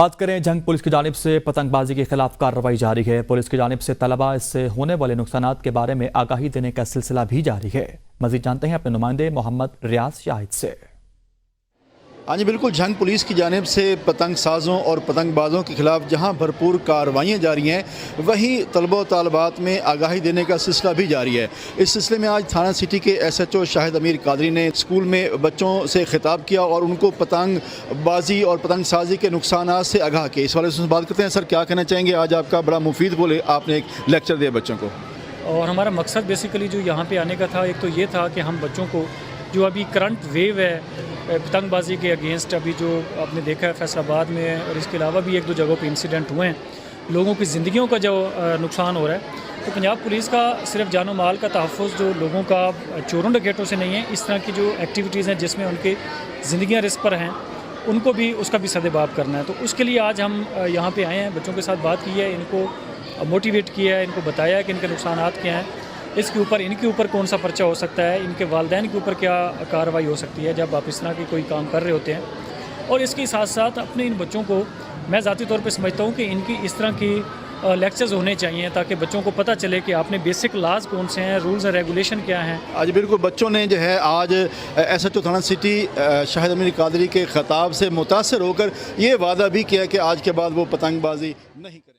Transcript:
بات کریں جنگ پولیس کی جانب سے پتنگ بازی کے خلاف کارروائی جاری ہے۔ پولیس کی جانب سے طلباء اس سے ہونے والے نقصانات کے بارے میں آگاہی دینے کا سلسلہ بھی جاری ہے۔ مزید جانتے ہیں اپنے نمائندے محمد ریاض شاہد سے۔ ہاں جی بالکل، جھنگ پولیس کی جانب سے پتنگ سازوں اور پتنگ بازوں کے خلاف جہاں بھرپور کارروائیاں جاری ہیں، وہیں طلبہ و طالبات میں آگاہی دینے کا سلسلہ بھی جاری ہے۔ اس سلسلے میں آج تھانہ سٹی کے ایس ایچ او شاہد امیر قادری نے اسکول میں بچوں سے خطاب کیا اور ان کو پتنگ بازی اور پتنگ سازی کے نقصانات سے آگاہ کیا۔ اس والے سے بات کرتے ہیں۔ سر، کیا کہنا چاہیں گے؟ آج آپ کا بڑا مفید بولے آپ نے ایک لیکچر دیا بچوں کو، اور ہمارا مقصد بیسیکلی جو یہاں پہ آنے کا تھا، ایک تو یہ تھا کہ ہم بچوں کو جو ابھی کرنٹ ویو ہے پتنگ بازی کے اگینسٹ، ابھی جو آپ نے دیکھا ہے فیصل آباد میں اور اس کے علاوہ بھی ایک دو جگہوں پہ انسیڈنٹ ہوئے ہیں، لوگوں کی زندگیوں کا جو نقصان ہو رہا ہے، تو پنجاب پولیس کا صرف جان و مال کا تحفظ جو لوگوں کا چوروں ڈکیٹوں سے نہیں ہے، اس طرح کی جو ایکٹیویٹیز ہیں جس میں ان کی زندگیاں رسک پر ہیں، ان کو بھی اس کا بھی سدباب کرنا ہے۔ تو اس کے لیے آج ہم یہاں پہ آئے ہیں، بچوں کے ساتھ بات کی ہے، ان کو موٹیویٹ کیا ہے، ان کو بتایا ہے کہ ان کے نقصانات کیا ہیں، اس کے اوپر ان کے اوپر کون سا پرچہ ہو سکتا ہے، ان کے والدین کے اوپر کیا کارروائی ہو سکتی ہے جب آپ اس طرح کی کوئی کام کر رہے ہوتے ہیں۔ اور اس کے ساتھ ساتھ اپنے ان بچوں کو میں ذاتی طور پہ سمجھتا ہوں کہ ان کی اس طرح کی لیکچرز ہونے چاہیے تاکہ بچوں کو پتہ چلے کہ آپ نے بیسک لاز کون سے ہیں، رولز اینڈ ریگولیشن کیا ہیں۔ آج بالکل بچوں نے جو ہے آج ایس ایچ او تھانہ سٹی شاہد امیر قادری کے خطاب سے متاثر ہو کر یہ وعدہ بھی کیا کہ آج کے بعد وہ پتنگ بازی نہیں کریں۔